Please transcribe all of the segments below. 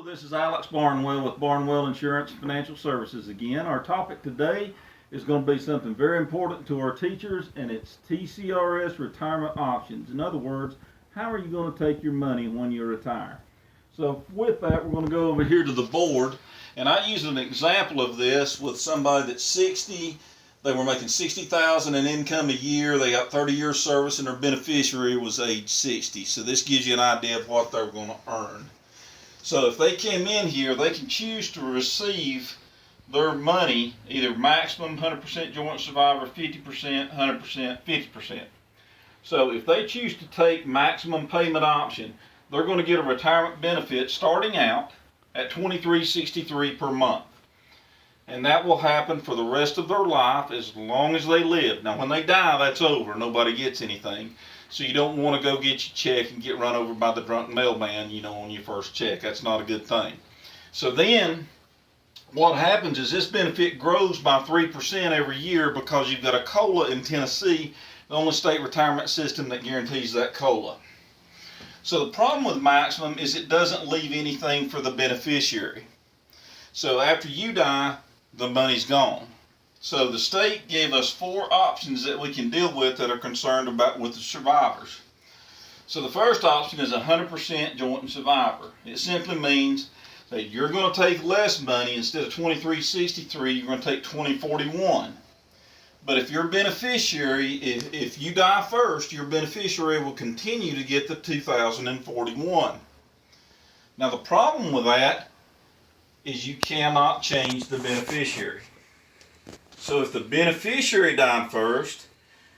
This is Alex Barnwell with Barnwell Insurance Financial Services again. Our topic today is going to be something very important to our teachers, and it's TCRS retirement options. In other words, how are you going to take your money when you retire? So with that, we're going to go over here to the board, and I use an example of this with somebody that's 60. They were making $60,000 in income a year. They got 30 years service, and their beneficiary was age 60. So this gives you an idea of what they're going to earn. So if they came in here, they can choose to receive their money either maximum 100% joint survivor, 50%, 100%, 50%. So if they choose to take maximum payment option, they're going to get a retirement benefit starting out at $23.63 per month. And that will happen for the rest of their life as long as they live. Now when they die, that's over. Nobody gets anything. So you don't want to go get your check and get run over by the drunk mailman, on your first check. That's not a good thing. So then what happens is this benefit grows by 3% every year because you've got a COLA in Tennessee, the only state retirement system that guarantees that COLA. So the problem with maximum is it doesn't leave anything for the beneficiary. So after you die, the money's gone. So the state gave us 4 options that we can deal with that are concerned about with the survivors. So the first option is 100% joint and survivor. It simply means that you're going to take less money. Instead of $23.63, you're going to take $20.41. But if your beneficiary, if you die first, your beneficiary will continue to get the $2,041. Now the problem with that is you cannot change the beneficiary. So if the beneficiary died first,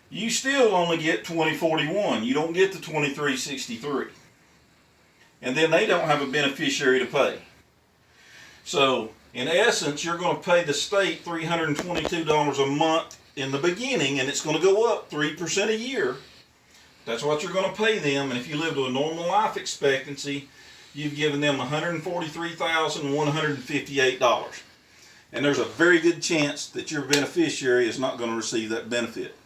you still only get $20.41. You don't get the $23.63. And then they don't have a beneficiary to pay. So in essence, you're going to pay the state $322 a month in the beginning, and it's going to go up 3% a year. That's what you're going to pay them. And if you live to a normal life expectancy, you've given them $143,158. And there's a very good chance that your beneficiary is not going to receive that benefit,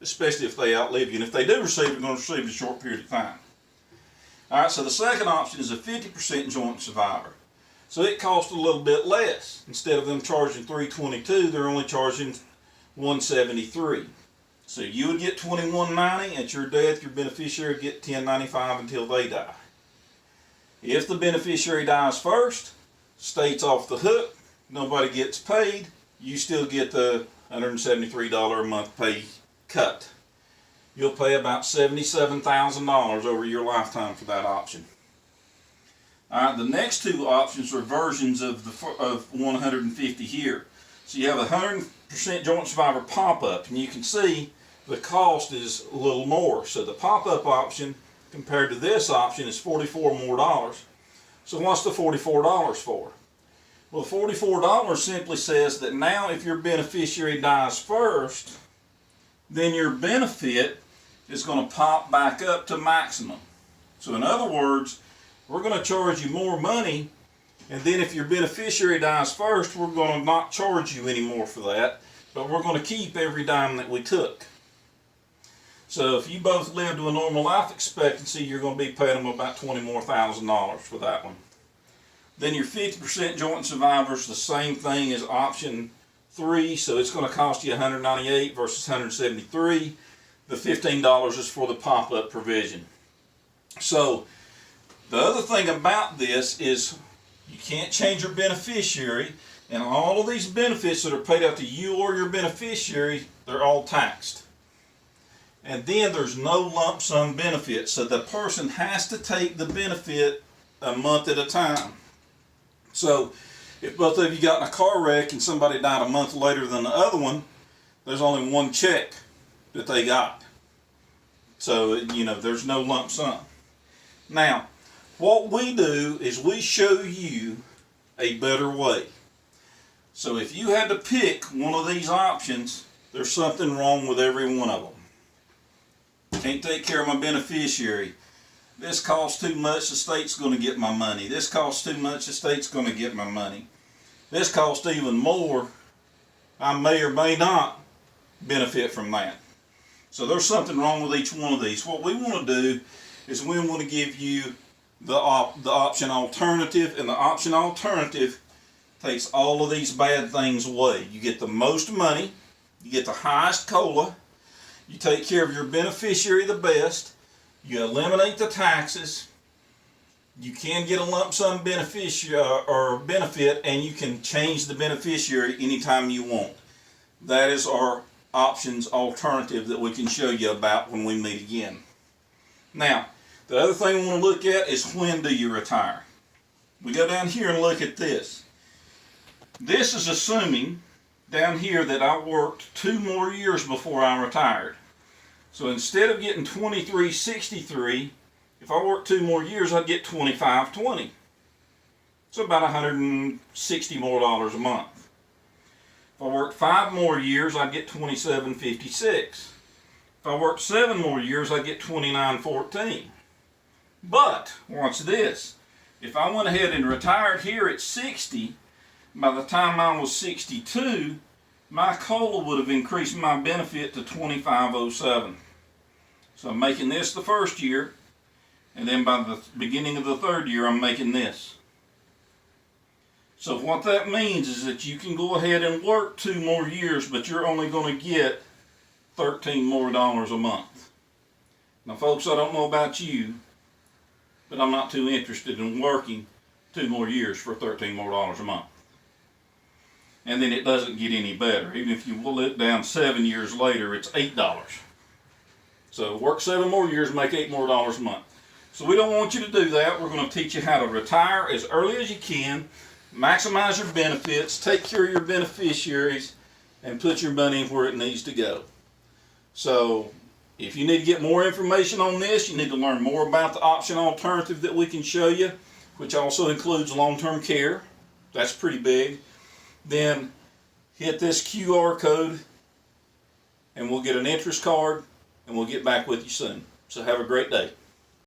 especially if they outlive you. And if they do receive it, they're going to receive it in a short period of time. All right, so the second option is a 50% joint survivor. So it costs a little bit less. Instead of them charging $322, they're only charging $173. So you would get $21.90 at your death. Your beneficiary would get $10.95 until they die. If the beneficiary dies first, state's off the hook. Nobody gets paid, you still get the $173 a month pay cut. You'll pay about $77,000 over your lifetime for that option. Alright, the next 2 options are versions of 150 here. So you have a 100% joint survivor pop-up, and you can see the cost is a little more. So the pop-up option compared to this option is $44 more. So what's the $44 for? Well, $44 simply says that now if your beneficiary dies first, then your benefit is going to pop back up to maximum. So in other words, we're going to charge you more money, and then if your beneficiary dies first, we're going to not charge you anymore for that, but we're going to keep every dime that we took. So if you both live to a normal life expectancy, you're going to be paying them about $20,000 more for that one. Then your 50% joint survivor is the same thing as option 3, so it's going to cost you $198 versus $173. The $15 is for the pop-up provision. So the other thing about this is you can't change your beneficiary, and all of these benefits that are paid out to you or your beneficiary, they're all taxed. And then there's no lump sum benefit, so the person has to take the benefit a month at a time. So if both of you got in a car wreck and somebody died a month later than the other one, there's only one check that they got. So, there's no lump sum. Now, what we do is we show you a better way. So if you had to pick one of these options, there's something wrong with every one of them. Can't take care of my beneficiary. This costs too much, the state's going to get my money. This costs too much, the state's going to get my money. This costs even more, I may or may not benefit from that. So there's something wrong with each one of these. What we want to do is we want to give you the option alternative, and the option alternative takes all of these bad things away. You get the most money, you get the highest COLA, you take care of your beneficiary the best, you eliminate the taxes, you can get a lump sum beneficiary or benefit, and you can change the beneficiary anytime you want. That is our options alternative that we can show you about when we meet again. Now, the other thing we want to look at is, when do you retire? We go down here and look at this. This is assuming down here that I worked 2 more years before I retired. So instead of getting $23.63, if I worked 2 more years, I'd get $25.20. So about $160 more a month. If I worked 5 more years, I'd get $27.56. If I worked 7 more years, I'd get $29.14. But watch this. If I went ahead and retired here at 60, by the time I was 62, my COLA would have increased my benefit to $25.07. So I'm making this the first year, and then by the beginning of the 3rd year, I'm making this. So what that means is that you can go ahead and work 2 more years, but you're only going to get $13 more a month. Now folks, I don't know about you, but I'm not too interested in working 2 more years for $13 more a month. And then it doesn't get any better. Even if you will it down 7 years later, it's $8. So work 7 more years, make $8 more a month. So we don't want you to do that. We're going to teach you how to retire as early as you can, maximize your benefits, take care of your beneficiaries, and put your money where it needs to go. So if you need to get more information on this, you need to learn more about the option alternative that we can show you, which also includes long-term care. That's pretty big. Then hit this QR code and we'll get an interest card, and we'll get back with you soon. So have a great day.